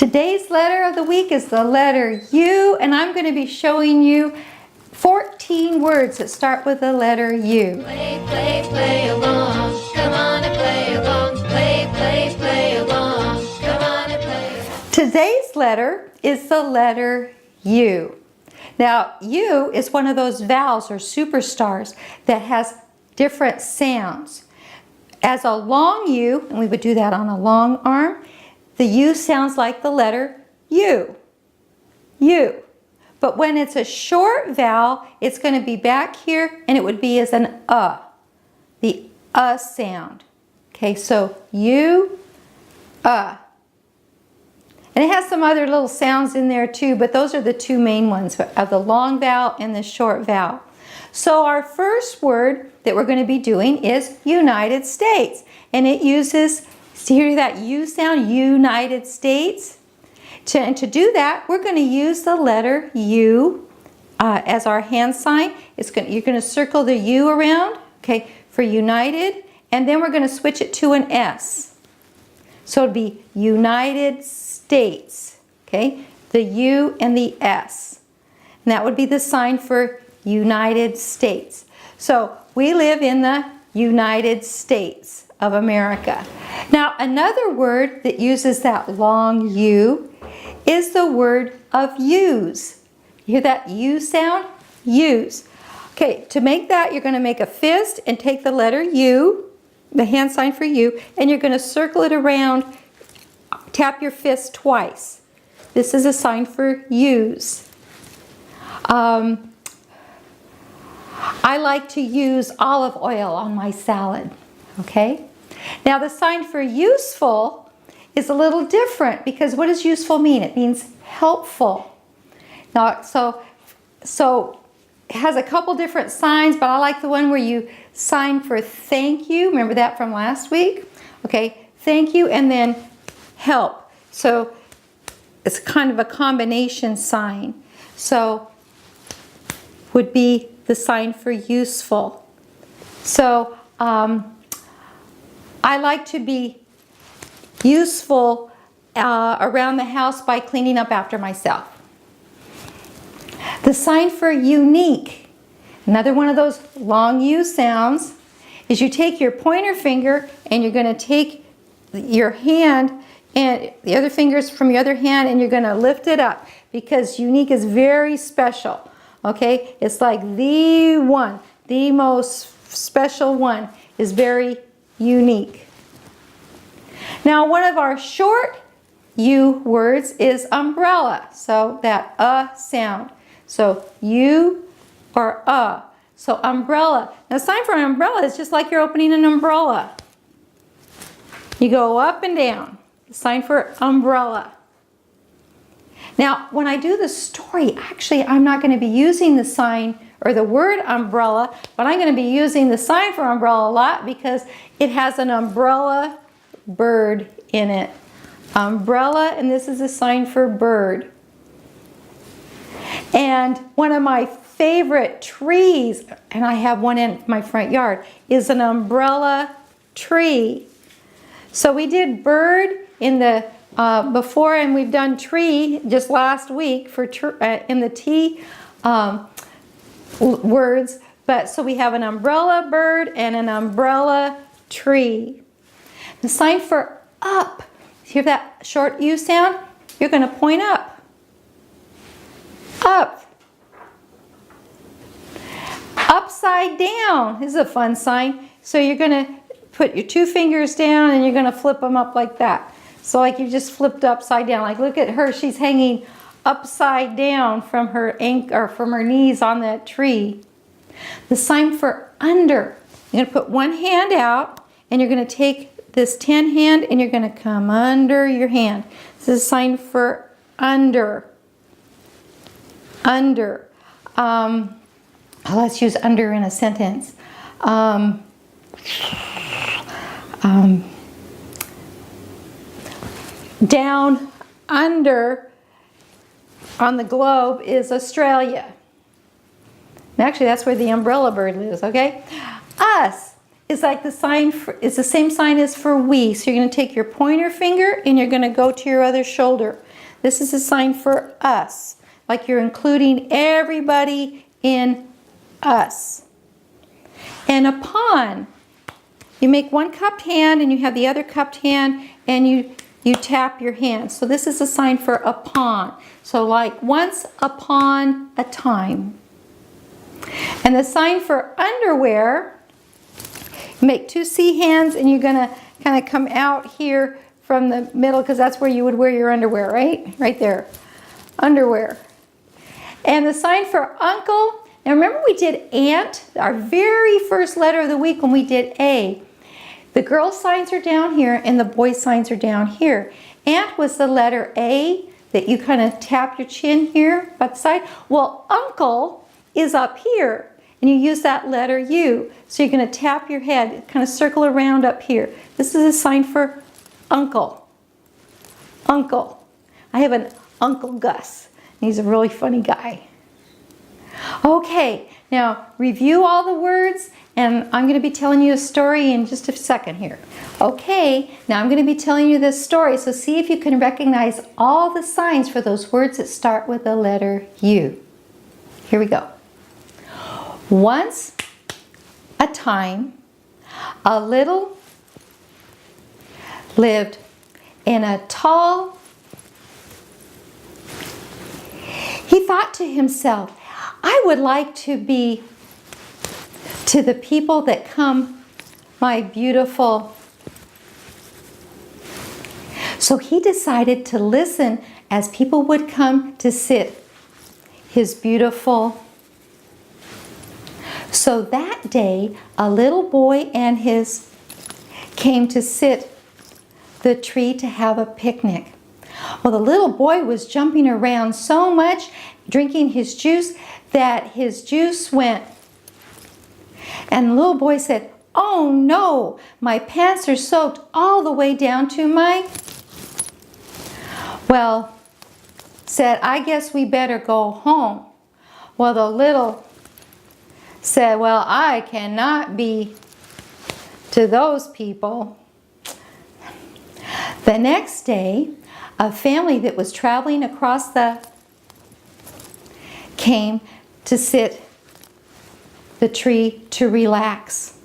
Today's letter of the week is the letter U, and I'm going to be showing you 14 words that start with the letter U. Play, play, play along. Come on and play along. Play, play, play along. Come on and play. Today's letter is the letter U. Now, U is one of those vowels or superstars that has different sounds. As a long U, and we would do that on a long arm, the U sounds like the letter U. U. But when it's a short vowel, it's going to be back here and it would be as an the sound. Okay, so U, And it has some other little sounds in there too, but those are the two main ones of the long vowel and the short vowel. So our first word that we're going to be doing is United States. And it uses, see here that U sound, United States. And to do that, we're going to use the letter U as our hand sign. You're going to circle the U around, okay, for United, and then we're going to switch it to an S. So it'd be United States, okay, the U and the S. And that would be the sign for United States. So we live in the United States of America. Now another word that uses that long U is the word of use. You hear that U sound? Use. Okay, to make that, you're going to make a fist and take the letter U, the hand sign for U, and you're going to circle it around, tap your fist twice. This is a sign for use. I like to use olive oil on my salad, okay? Now the sign for useful is a little different because what does useful mean? It means helpful. Now, so it has a couple different signs, but I like the one where you sign for thank you. Remember that from last week? Okay, thank you and then help. So it's kind of a combination sign. So would be the sign for useful. So I like to be useful around the house by cleaning up after myself. The sign for unique, another one of those long U sounds, is you take your pointer finger and you're going to take your hand and the other fingers from your other hand and you're going to lift it up because unique is very special. Okay, it's like the one, the most special one is very unique. Now one of our short U words is umbrella. So that sound. So U or So umbrella. Now the sign for an umbrella is just like you're opening an umbrella. You go up and down. The sign for umbrella. Now, when I do the story, actually, I'm not going to be using the sign or the word umbrella, but I'm going to be using the sign for umbrella a lot because it has an umbrella bird in it. Umbrella, and this is a sign for bird. And one of my favorite trees, and I have one in my front yard, is an umbrella tree. So we did bird in the before, and we've done tree just last week for in the T words. But so we have an umbrella bird and an umbrella tree. The sign for up. Hear that short U sound? You're going to point up. Up. Upside down. This is a fun sign. So you're going to put your two fingers down and you're going to flip them up like that. So like you just flipped upside down. Like look at her, she's hanging upside down from her from her knees on that tree. The sign for under. You're going to put one hand out and you're going to take this 10 hand and you're going to come under your hand. This is a sign for under. Under. Let's use under in a sentence. Down under on the globe is Australia. And actually, that's where the umbrella bird lives, okay? Us is like the sign for, it's the same sign as for we. So you're going to take your pointer finger and you're going to go to your other shoulder. This is a sign for us, like you're including everybody in us. And upon, you make one cupped hand and you have the other cupped hand and you tap your hand. So this is a sign for upon. So like once upon a time. And the sign for underwear, make two C hands and you're gonna kind of come out here from the middle because that's where you would wear your underwear, right? Right there, underwear. And the sign for uncle, now remember we did aunt, our very first letter of the week when we did A. The girl signs are down here and the boy signs are down here. Aunt was the letter A that you kind of tap your chin here by the side. Well, uncle is up here and you use that letter U. So you're going to tap your head, kind of circle around up here. This is a sign for uncle. Uncle. I have an Uncle Gus. He's a really funny guy. Okay, now review all the words and I'm going to be telling you a story in just a second here. Okay, now I'm going to be telling you this story, so see if you can recognize all the signs for those words that start with the letter U. Here we go. Once a time, a little lived in a tall. He thought to himself, I would like to be to the people that come, my beautiful. So he decided to listen as people would come to sit his beautiful. So that day, a little boy and his came to sit the tree to have a picnic. Well, the little boy was jumping around so much, drinking his juice, that his juice went. And the little boy said, oh no, my pants are soaked all the way down to my. Well, said, I guess we better go home. Well, the little said, well, I cannot be to those people. The next day, a family that was traveling across the came to sit the tree to relax.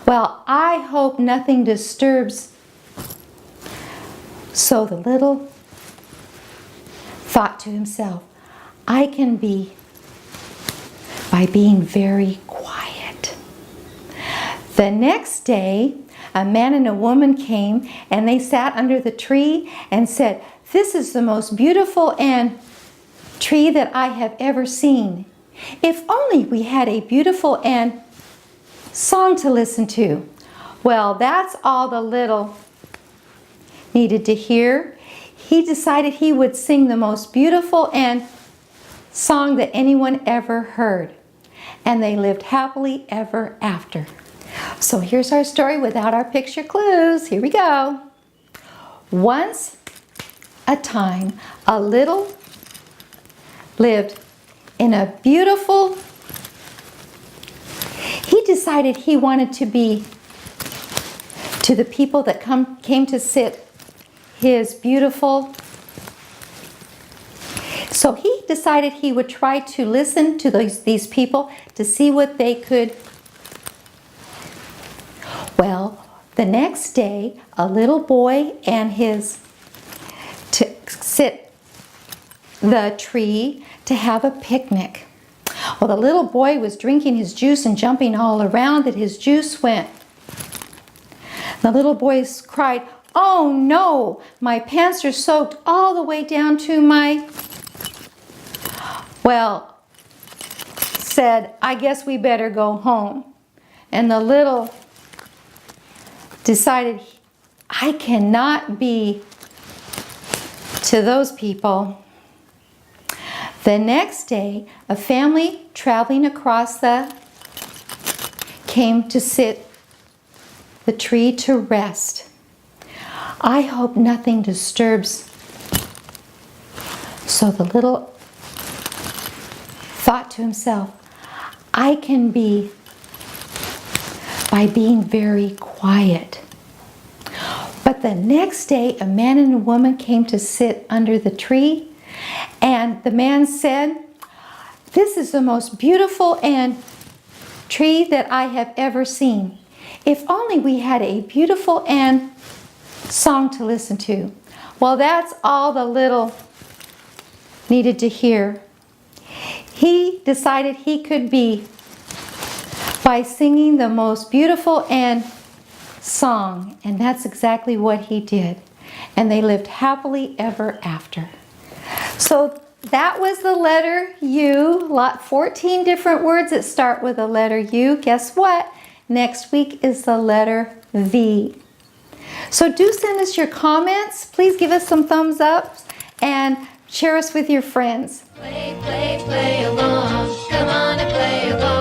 Well, I hope nothing disturbs. So the little thought to himself, I can be by being very quiet. The next day, a man and a woman came and they sat under the tree and said, this is the most beautiful and tree that I have ever seen. If only we had a beautiful and song to listen to. Well, that's all the little needed to hear. He decided he would sing the most beautiful and song that anyone ever heard. And they lived happily ever after. So here's our story without our picture clues. Here we go. Once a time, a little lived in a beautiful. He decided he wanted to be to the people that came to sit his beautiful. So he decided he would try to listen to these people to see what they could. Well, the next day, a little boy and his to sit the tree to have a picnic. Well, the little boy was drinking his juice and jumping all around that his juice went. The little boy cried, oh no, my pants are soaked all the way down to my. Well, said, I guess we better go home. And the little decided, I cannot be to those people. The next day, a family traveling across the came to sit the tree to rest. I hope nothing disturbs. So the little thought to himself, I can be by being very quiet. But the next day, a man and a woman came to sit under the tree, and the man said, "This is the most beautiful and tree that I have ever seen. If only we had a beautiful and song to listen to." Well, that's all the little needed to hear. He decided he could be by singing the most beautiful and song, and that's exactly what he did. And they lived happily ever after. So that was the letter U. 14 different words that start with the letter U. Guess what? Next week is the letter V. So do send us your comments. Please give us some thumbs up and share us with your friends. Play, play, play along. Come on and play along.